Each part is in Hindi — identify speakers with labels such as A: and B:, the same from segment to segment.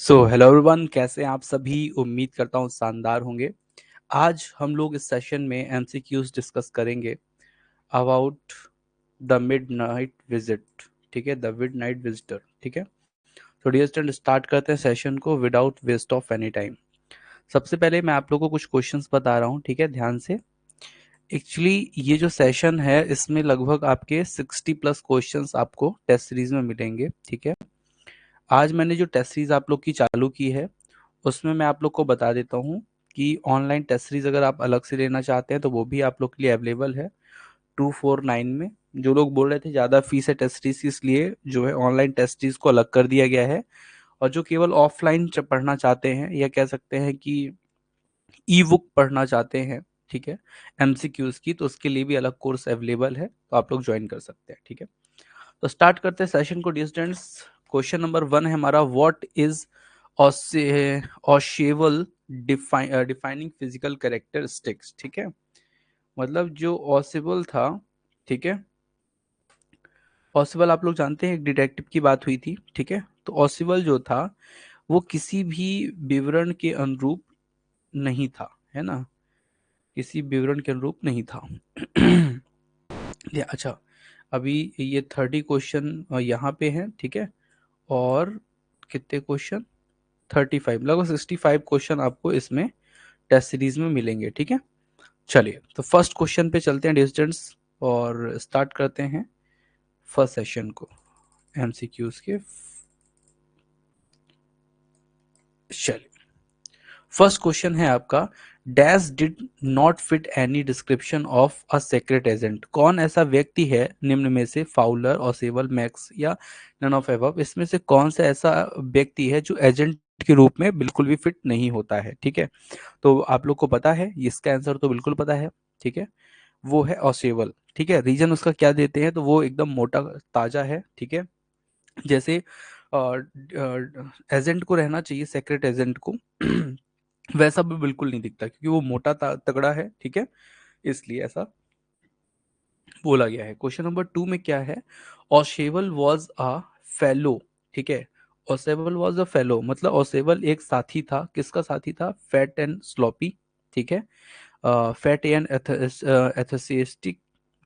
A: हेलो एवरीवन, कैसे हैं आप सभी। उम्मीद करता हूँ शानदार होंगे। आज हम लोग इस सेशन में एमसीक्यूज डिस्कस करेंगे about the mid night visit. ठीक है, द मिड नाइट विजिटर। ठीक है, तो डियर स्टूडेंट, स्टार्ट करते हैं सेशन को without waste of any time. सबसे पहले मैं आप लोगों को कुछ क्वेश्चंस बता रहा हूँ, ठीक है, ध्यान से। एक्चुअली ये जो सेशन है इसमें लगभग आपके 60+ क्वेश्चंस आपको टेस्ट सीरीज में मिलेंगे। ठीक है, आज मैंने जो टेस्ट सीरीज आप लोग की चालू की है उसमें मैं आप लोग को बता देता हूँ कि ऑनलाइन टेस्ट सीरीज अगर आप अलग से लेना चाहते हैं तो वो भी आप लोग के लिए अवेलेबल है 249 में। जो लोग बोल रहे थे ज़्यादा फीस है टेस्ट सीरीज, इसलिए जो है ऑनलाइन टेस्ट सीरीज को अलग कर दिया गया है। और जो केवल ऑफलाइन पढ़ना चाहते हैं या कह सकते हैं कि ई बुक पढ़ना चाहते हैं, ठीक है, एमसीक्यूज की, तो उसके लिए भी अलग कोर्स अवेलेबल है, तो आप लोग ज्वाइन कर सकते हैं। ठीक है, तो स्टार्ट करते हैं सेशन को डिस्टेंस। क्वेश्चन नंबर 1 है हमारा, what is Oswald defining physical characteristics. ठीक है, मतलब जो ऑसिबल था, ठीक है, ऑसिबल आप लोग जानते हैं एक डिटेक्टिव की बात हुई थी। ठीक है, तो ऑसिबल जो था वो किसी भी विवरण के अनुरूप नहीं था, है ना, किसी विवरण के अनुरूप नहीं था। अच्छा, अभी ये 30 क्वेश्चन यहाँ पे हैं, ठीक है, और कितने क्वेश्चन, 35, लगभग 65 क्वेश्चन आपको इसमें टेस्ट सीरीज में मिलेंगे। ठीक है, चलिए तो फर्स्ट क्वेश्चन पे चलते हैं डिस्टेंस और स्टार्ट करते हैं फर्स्ट सेशन को एमसीक्यूज के। चलिए, फर्स्ट क्वेश्चन है आपका, dash did not fit any description of a secret agent. कौन ऐसा व्यक्ति है निम्न में से, फाउलर, ऑसेबल, मैक्स या नन ऑफ एबव, इसमें से कौन सा ऐसा व्यक्ति है जो एजेंट के रूप में बिल्कुल भी फिट नहीं होता है। ठीक है, तो आप लोग को पता है इसका आंसर तो बिल्कुल पता है। ठीक है, वो है ऑसेबल। ठीक है, रीजन उसका क्या देते हैं, तो वो एकदम मोटा ताजा है। ठीक है, जैसे एजेंट को रहना चाहिए, सेक्रेट एजेंट को वैसा भी बिल्कुल नहीं दिखता क्योंकि वो मोटा तगड़ा है। ठीक है, इसलिए ऐसा बोला गया है। क्वेश्चन नंबर 2 में क्या है, ओसेबल वॉज अ फेलो। ठीक है, ओसेबल वॉज अ फेलो मतलब ओसेबल एक साथी था। किसका साथी था, फैट एंड स्लॉपी। ठीक है, fat and athletic,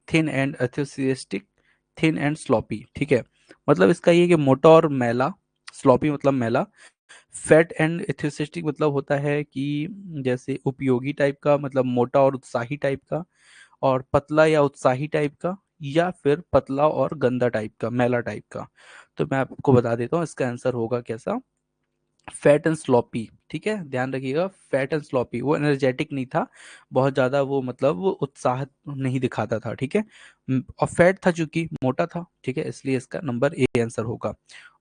A: thin and athletic, thin and sloppy. ठीक है, मतलब इसका ये कि मोटा और मैला, स्लॉपी मतलब मैला, फैट एंड एथोसिस्टिक मतलब होता है कि जैसे उपयोगी टाइप का, मतलब मोटा और उत्साही टाइप का, और पतला या उत्साही टाइप का, या फिर पतला और गंदा टाइप का, मैला टाइप का। तो मैं आपको बता देता हूँ इसका आंसर होगा कैसा, फैट एंड स्लॉपी। ठीक है, ध्यान रखिएगा, फैट एंड स्लॉपी। वो एनर्जेटिक नहीं था बहुत ज्यादा, वो मतलब वो उत्साह नहीं दिखाता था। ठीक है, और फैट था चूंकि मोटा था। ठीक है, इसलिए इसका नंबर ए आंसर होगा।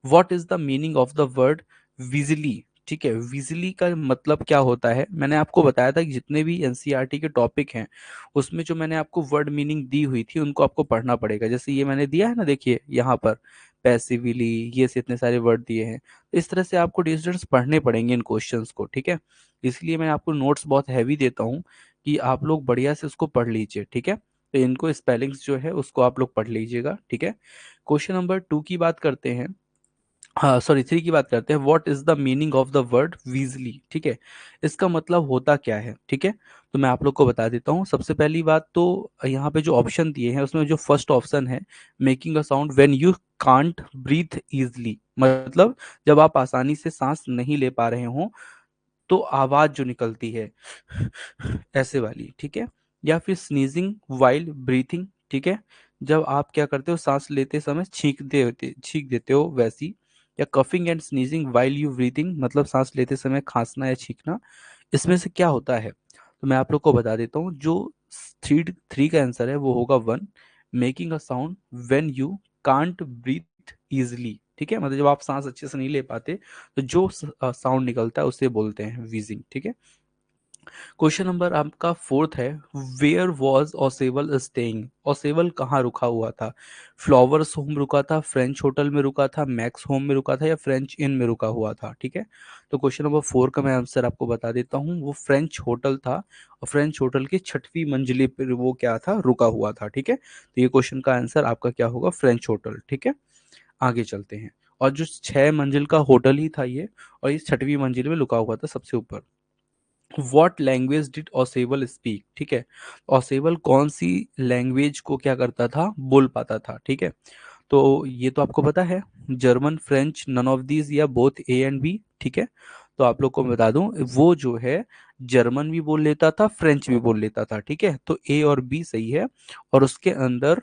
A: What is the meaning of the word visibly. ठीक है, विजिली का मतलब क्या होता है, मैंने आपको बताया था कि जितने भी एनसीईआरटी के टॉपिक हैं उसमें जो मैंने आपको वर्ड मीनिंग दी हुई थी उनको आपको पढ़ना पड़ेगा। जैसे ये मैंने दिया है ना, देखिए यहाँ पर पैसिवली, ये से इतने सारे वर्ड दिए हैं। इस तरह से आपको डिस्टेंस पढ़ने पड़ेंगे इन क्वेश्चंस को। ठीक है, इसलिए मैं आपको नोट्स बहुत हैवी देता हूँ कि आप लोग बढ़िया से उसको पढ़ लीजिए। ठीक है, तो इनको स्पेलिंग्स जो है उसको आप लोग पढ़ लीजिएगा। ठीक है, क्वेश्चन नंबर 2 की बात करते हैं, हाँ सॉरी 3 की बात करते हैं। What is the meaning of the word Weasley. ठीक है, इसका मतलब होता क्या है। ठीक है, तो मैं आप लोग को बता देता हूँ। सबसे पहली बात तो यहाँ पे जो ऑप्शन दिए हैं उसमें जो फर्स्ट ऑप्शन है, making a sound when you can't breathe easily, मतलब जब आप आसानी से सांस नहीं ले पा रहे हो तो आवाज जो निकलती है ऐसे वाली। ठीक है, या फिर स्नीजिंग वाइल ब्रीथिंग। ठीक है, जब आप क्या करते हो सांस लेते समय छींक देते हो वैसी। या coughing and sneezing while you breathing, मतलब सांस लेते समय खांसना या छींकना। इसमें से क्या होता है, तो मैं आप लोग को बता देता हूँ। जो थ्री थ्री का आंसर है वो होगा 1, making a sound when you can't breathe easily. ठीक है, मतलब जब आप सांस अच्छे से नहीं ले पाते तो जो साउंड निकलता है उसे बोलते हैं वीजिंग। ठीक है, क्वेश्चन नंबर आपका 4th है, वेयर वॉज ओसेबल स्टेइंग। ओसेबल कहाँ रुका हुआ था, फ्लावर्स होम रुका था, फ्रेंच होटल में रुका था, मैक्स होम में रुका था, या फ्रेंच इन में रुका हुआ था। ठीक है, तो क्वेश्चन नंबर 4 का मैं आंसर आपको बता देता हूँ, वो फ्रेंच होटल था, और फ्रेंच होटल की 6वीं मंजिले पर वो क्या था, रुका हुआ था। ठीक है, तो ये क्वेश्चन का आंसर आपका क्या होगा, फ्रेंच होटल। ठीक है, आगे चलते हैं। और जो 6 मंजिल का होटल ही था ये, और ये 6वीं मंजिल में लुका हुआ था सबसे ऊपर। वॉट लैंग्वेज डिड ओसेवल स्पीक, ठीक है, ओसेवल कौन सी लैंग्वेज को क्या करता था, बोल पाता था, ठीक है। तो ये तो आपको पता है, German, French, none of these या बोथ ए एंड बी, ठीक है। तो आप लोग को मैं बता दूं, वो जो है जर्मन भी बोल लेता था, फ्रेंच भी बोल लेता था, ठीक है, तो ए और बी सही है। और उसके अंदर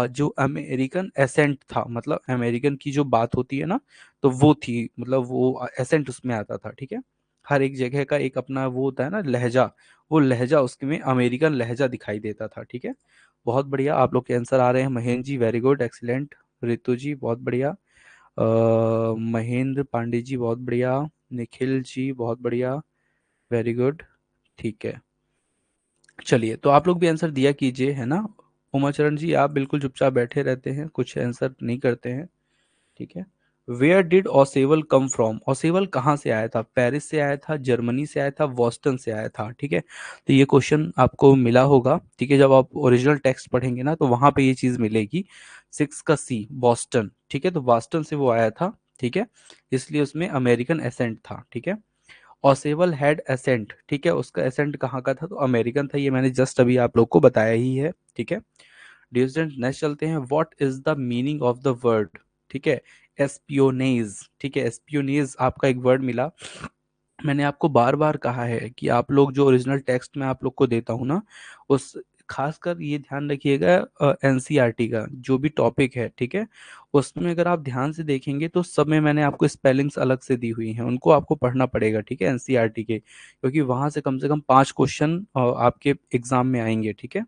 A: जो अमेरिकन एसेंट था, मतलब अमेरिकन की जो बात होती है ना, तो वो थी, मतलब वो एसेंट उसमें आता था, ठीक है। हर एक जगह का एक अपना वो होता है ना लहजा, वो लहजा उसके में अमेरिकन लहजा दिखाई देता था, ठीक है। बहुत बढ़िया, आप लोग के आंसर आ रहे हैं। Mahendra ji very good, excellent. Ritu जी बहुत बढ़िया। महेंद्र पांडे जी बहुत बढ़िया। निखिल जी बहुत बढ़िया, वेरी गुड, ठीक है। चलिए, तो आप लोग भी आंसर दिया कीजिए, है ना। उमाचरण जी आप बिल्कुल चुपचाप बैठे रहते हैं, कुछ आंसर नहीं करते हैं, ठीक है। वेयर डिड ओसेवल कम फ्रॉम, ओसेवल कहाँ से आया था, पेरिस से आया था, जर्मनी से आया था, बॉस्टन से आया था, ठीक है। तो ये क्वेश्चन आपको मिला होगा, ठीक है, जब आप ओरिजिनल टेक्स्ट पढ़ेंगे ना, तो वहां पे ये चीज मिलेगी। 6 का C, बॉस्टन, ठीक है, तो बॉस्टन से वो आया था, ठीक है, इसलिए उसमें अमेरिकन एसेंट था, ठीक है। ओसेवल हैड एसेंट, ठीक है, उसका एसेंट कहाँ का था, तो अमेरिकन था, ये मैंने जस्ट अभी आप लोग को बताया ही है, ठीक है। डियर स्टूडेंट, नेक्स्ट चलते हैं। What is the meaning of the word, ठीक है, एस्पियोनेज, ठीक है, एस्पियोनेज आपका एक वर्ड मिला। मैंने आपको बार बार कहा है कि आप लोग जो ओरिजिनल टेक्स्ट में आप लोग को देता हूँ ना, उस खासकर ये ध्यान रखिएगा, एनसीईआरटी का जो भी टॉपिक है, ठीक है, उसमें अगर आप ध्यान से देखेंगे तो सब में मैंने आपको स्पेलिंग्स अलग से दी हुई हैं, उनको आपको पढ़ना पड़ेगा, ठीक है, एनसीईआरटी के, क्योंकि वहां से कम 5 क्वेश्चन आपके एग्जाम में आएंगे, ठीक है,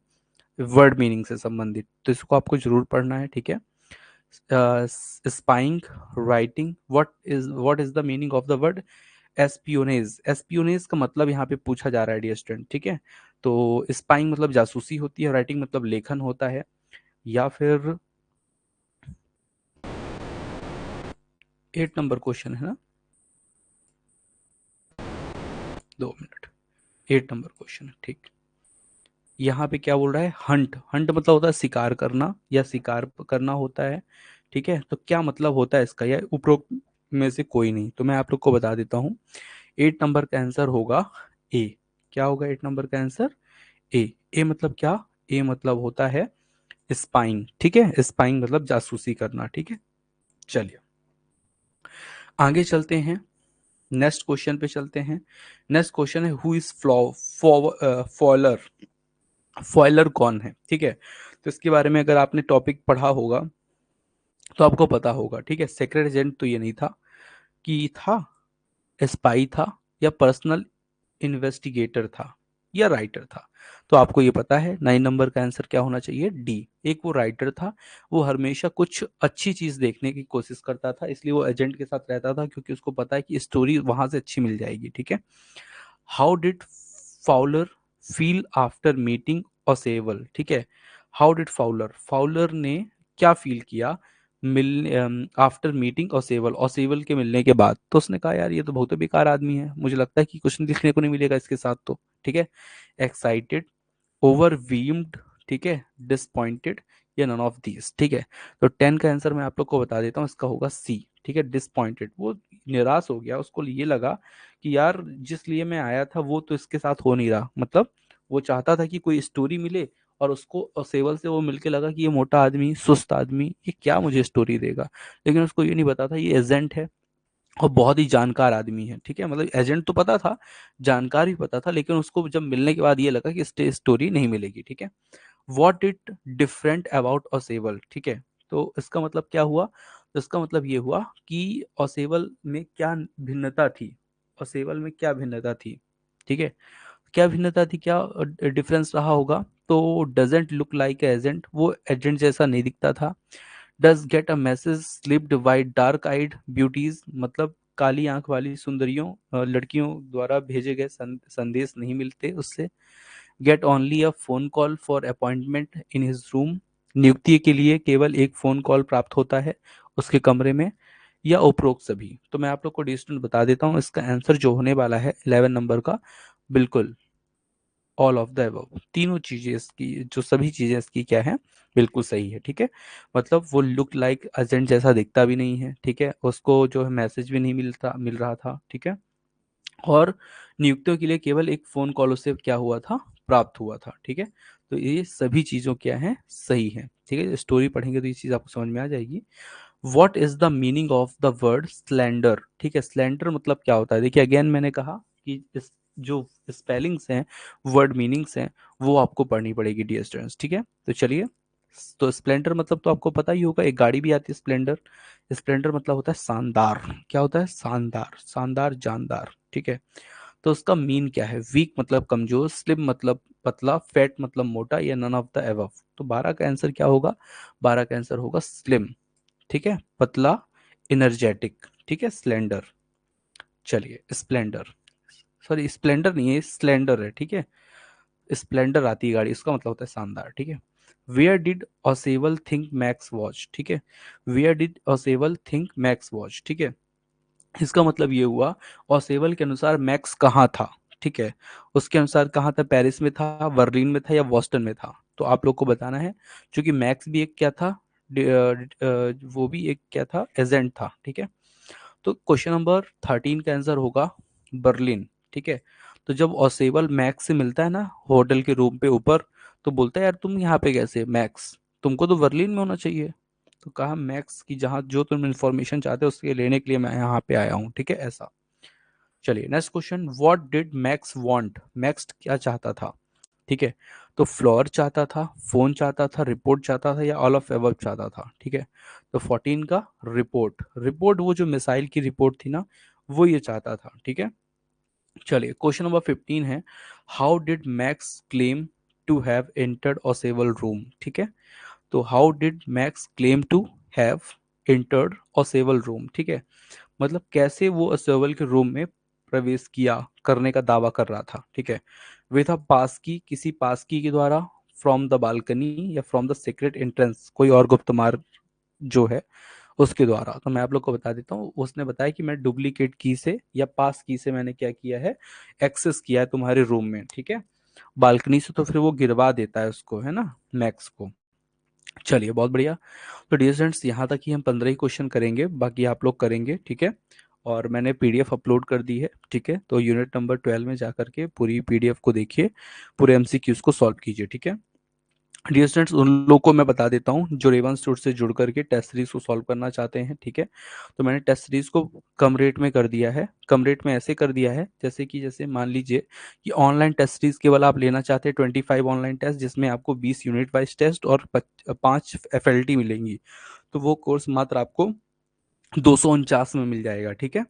A: वर्ड मीनिंग से संबंधित, तो इसको आपको जरूर पढ़ना है, ठीक है। Spying, writing, what is the meaning of the word espionage, espionage का मतलब यहाँ पे पूछा जा रहा है डियर स्टूडेंट, ठीक है। तो स्पाइंग मतलब जासूसी होती है, राइटिंग मतलब लेखन होता है, या फिर 8 नंबर क्वेश्चन है ना, 2 मिनट, 8 नंबर क्वेश्चन है, ठीक। यहाँ पे क्या बोल रहा है, हंट, हंट मतलब होता है शिकार करना या शिकार करना होता है, ठीक है। तो क्या मतलब होता है इसका, या उपरोक्त में से कोई नहीं, तो मैं आप लोग को बता देता हूँ। 8 नंबर का आंसर होगा ए। क्या होगा 8 नंबर का आंसर, ए। ए मतलब क्या, ए मतलब होता है स्पाइंग, ठीक है, स्पाइंग मतलब जासूसी करना, ठीक है। चलिए आगे चलते हैं, नेक्स्ट क्वेश्चन पे चलते हैं। नेक्स्ट क्वेश्चन है, हु इज फॉलर, फॉयलर कौन है, ठीक है। तो इसके बारे में अगर आपने टॉपिक पढ़ा होगा तो आपको पता होगा, ठीक है। सीक्रेट एजेंट तो ये नहीं था, कि था स्पाई था, या पर्सनल इन्वेस्टिगेटर था, या राइटर था। तो आपको ये पता है 9 नंबर का आंसर क्या होना चाहिए, डी। एक वो राइटर था, वो हमेशा कुछ अच्छी चीज देखने की कोशिश करता था, इसलिए वो एजेंट के साथ रहता था, क्योंकि उसको पता है कि स्टोरी वहां से अच्छी मिल जाएगी, ठीक है। How did Fowler feel after meeting Oswald, ठीक है। हाउ डिड फाउलर, फाउलर ने क्या फील किया मिल आफ्टर मीटिंग ओसेवल, ओसेवल के मिलने के बाद, तो उसने कहा यार ये तो बहुत बेकार आदमी है, मुझे लगता है कि कुछ लिखने को नहीं मिलेगा इसके साथ, तो ठीक है। एक्साइटेड, ओवरवीम्ड, ठीक है, डिसपॉइंटेड, या नन ऑफ दीज, ठीक है। तो 10 का आंसर मैं आप लोग को बता देता हूँ, इसका होगा सी, ठीक है, डिसपॉइंटेड। वो निराश हो गया, उसको ये लगा कि यार जिस लिए मैं आया था वो तो इसके साथ हो नहीं रहा, मतलब वो चाहता था कि कोई स्टोरी मिले, और उसको सेवल से वो मिलके लगा कि ये मोटा आदमी, सुस्त आदमी, ये क्या मुझे स्टोरी देगा। लेकिन उसको ये नहीं पता था ये एजेंट है, और बहुत ही जानकार आदमी है, ठीक है, मतलब एजेंट तो पता था, जानकार भी पता था, लेकिन उसको जब मिलने के बाद ये लगा कि स्टोरी नहीं मिलेगी, ठीक है। वॉट इट डिफरेंट अबाउट ओसेवल, ठीक है। तो इसका मतलब क्या हुआ, तो इसका मतलब ये हुआ कि ओसेवल में क्या भिन्नता थी, ओसेवल में क्या भिन्नता थी, ठीक है। क्या भिन्नता थी, क्या डिफरेंस रहा होगा, तो डजेंट लुक लाइक एजेंट, वो एजेंट जैसा नहीं दिखता था। Does get a message slipped by dark eyed beauties, मतलब काली आंख वाली सुंदरियों, लड़कियों द्वारा भेजे गए संदेश नहीं मिलते उससे। Get only a phone call for appointment in his room, नियुक्ति के लिए केवल एक फोन कॉल प्राप्त होता है उसके कमरे में, या उपरोक्त सभी। तो मैं आप लोग को डिस्टेंस बता देता हूँ, इसका आंसर जो होने वाला है 11 नंबर का, बिल्कुल ऑल ऑफ द अबव, तीनों चीजें इसकी, जो सभी चीजें इसकी क्या है, बिल्कुल सही है। ठीक है, मतलब वो लुक लाइक एजेंट जैसा दिखता भी नहीं है। ठीक है, उसको जो है मैसेज भी नहीं मिल रहा था। ठीक है, और नियुक्तियों के लिए केवल एक फोन कॉल उससे क्या हुआ था, प्राप्त हुआ था। ठीक है, तो ये सभी चीजों क्या है, सही है। ठीक है, स्टोरी पढ़ेंगे तो ये चीज आपको समझ में आ जाएगी। What is the meaning of the word slander? ठीक है, स्लैंडर मतलब क्या होता है? देखिए अगेन मैंने कहा कि इस जो स्पेलिंग्स हैं, वर्ड मीनिंग्स हैं, वो आपको पढ़नी पड़ेगी डियर स्टूडेंट्स। ठीक है, तो चलिए, तो स्प्लेंडर मतलब तो आपको पता ही होगा, एक गाड़ी भी आती है स्प्लेंडर। स्प्लेंडर मतलब होता है शानदार। क्या होता है? शानदार, शानदार, जानदार। ठीक है, तो उसका मीन क्या है? वीक मतलब कमजोर, स्लिम मतलब पतला, फैट मतलब मोटा, या नन ऑफ द एबव। तो 12 का आंसर क्या होगा? 12 का आंसर होगा स्लिम। ठीक है, पतला, एनर्जेटिक। ठीक है, स्लेंडर। चलिए स्प्लेंडर, सॉरी स्प्लेंडर नहीं है, स्लेंडर है। ठीक है, स्प्लेंडर आती है गाड़ी, उसका मतलब होता है शानदार। ठीक है, where did Oswald think Max watch? ठीक है, where did Oswald think Max watch? ठीक है, इसका मतलब ये हुआ, ऑसेवल के अनुसार मैक्स कहाँ था? ठीक है, उसके अनुसार कहाँ था? पेरिस में था, बर्लिन में था, या बॉस्टन में था? तो आप लोग को बताना है, क्योंकि मैक्स भी एक क्या था, वो भी एक क्या था, एजेंट था। ठीक है, तो क्वेश्चन नंबर 13 का आंसर होगा बर्लिन। ठीक है, तो जब ऑसेबल मैक्स से मिलता है ना होटल के रूम पे ऊपर, तो बोलता है यार तुम यहाँ पे कैसे मैक्स, तुमको तो बर्लिन में होना चाहिए। तो कहा मैक्स की जहाँ जो तुम इन्फॉर्मेशन चाहते हो उसके लेने के लिए मैं यहाँ पे आया हूँ। ठीक है, ऐसा। चलिए next question, what did max want? Max क्या चाहता था? ठीक है, तो फ्लोर चाहता था, फोन चाहता था, रिपोर्ट चाहता था, या ऑल ऑफ एबव चाहता था? ठीक है, तो 14 का रिपोर्ट, रिपोर्ट वो जो मिसाइल की रिपोर्ट थी ना, वो ये चाहता था। ठीक है, चलिए क्वेश्चन नंबर 15 है, how did Max claim to have entered Oswald room? ठीक है, तो how did Max claim to have entered Oswald room? ठीक है, मतलब कैसे वो असेवल के रूम में प्रवेश किया, करने का दावा कर रहा था। ठीक है, वे था पास की, किसी पास की के द्वारा, फ्रॉम द बालकनी, या फ्रॉम द सीक्रेट एंट्रेंस, कोई और गुप्त मार्ग जो है उसके द्वारा। तो मैं आप लोग को बता देता हूँ, उसने बताया कि मैं डुप्लीकेट की से या पास की से मैंने क्या किया है, एक्सेस किया है तुम्हारे रूम में। ठीक है, बालकनी से तो फिर वो गिरवा देता है उसको, है ना, मैक्स को। चलिए बहुत बढ़िया। तो डियर स्टूडेंट्स, यहाँ तक ही हम 15 ही क्वेश्चन करेंगे, बाकी आप लोग करेंगे। ठीक है, और मैंने पीडीएफ अपलोड कर दी है। ठीक है, तो यूनिट नंबर 12 में जा करके पूरी पीडीएफ को देखिए, पूरे एमसीक्यूज को सॉल्व कीजिए। ठीक है, डियर स्टूडेंट्स, उन लोगों को मैं बता देता हूँ जो रेवन स्टूड से जुड़ करके टेस्ट सीरीज को सॉल्व करना चाहते हैं। ठीक है, तो मैंने टेस्ट सीरीज को कम रेट में कर दिया है। कम रेट में ऐसे कर दिया है जैसे कि, जैसे मान लीजिए कि ऑनलाइन टेस्ट सीरीज केवल आप लेना चाहते हैं 25 ऑनलाइन टेस्ट, जिसमें आपको 20 यूनिट वाइज टेस्ट और 5 एफएलटी मिलेंगी। तो वो कोर्स मात्र आपको 249 में मिल जाएगा। ठीक है,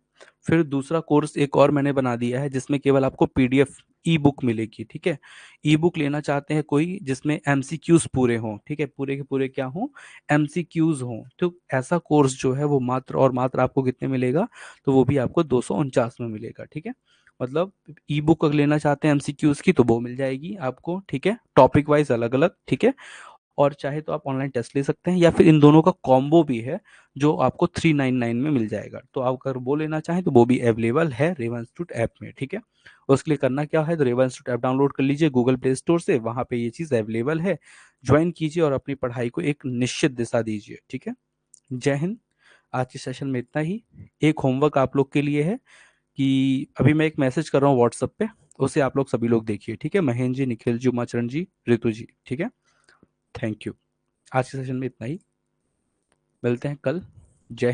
A: फिर दूसरा कोर्स एक और मैंने बना दिया है जिसमें केवल आपको पीडीएफ ई बुक मिलेगी। ठीक है, ई बुक लेना चाहते हैं कोई जिसमें एमसीक्यूज पूरे हों, ठीक है, पूरे के पूरे क्या हों, एमसीक्यूज हों, तो ऐसा कोर्स जो है वो मात्र और मात्र आपको कितने मिलेगा, तो वो भी आपको 249 में मिलेगा। ठीक है, मतलब ई बुक अगर लेना चाहते हैं एमसीक्यूज की तो वो मिल जाएगी आपको। ठीक है, टॉपिक वाइज अलग अलग। ठीक है, और चाहे तो आप ऑनलाइन टेस्ट ले सकते हैं, या फिर इन दोनों का कॉम्बो भी है जो आपको 399 में मिल जाएगा। तो आप अगर वो लेना चाहें तो वो भी अवेलेबल है रेवा इंस्टीट्यूट ऐप में। ठीक है, उसके लिए करना क्या है, तो रेवा इंस्टीट्यूट ऐप डाउनलोड कर लीजिए गूगल प्ले स्टोर से, वहां पे ये चीज़ अवेलेबल है। ज्वाइन कीजिए और अपनी पढ़ाई को एक निश्चित दिशा दीजिए। ठीक है, जय हिंद। आज के सेशन में इतना ही। एक होमवर्क आप लोग के लिए है कि अभी मैं एक मैसेज कर रहा हूँ व्हाट्सएप पे, उसे आप लोग सभी लोग देखिए। ठीक है, महेंद्र जी, निखिल जी, उमाचरण जी, ऋतु जी। ठीक है, थैंक यू। आज के सेशन में इतना ही, मिलते हैं कल। जय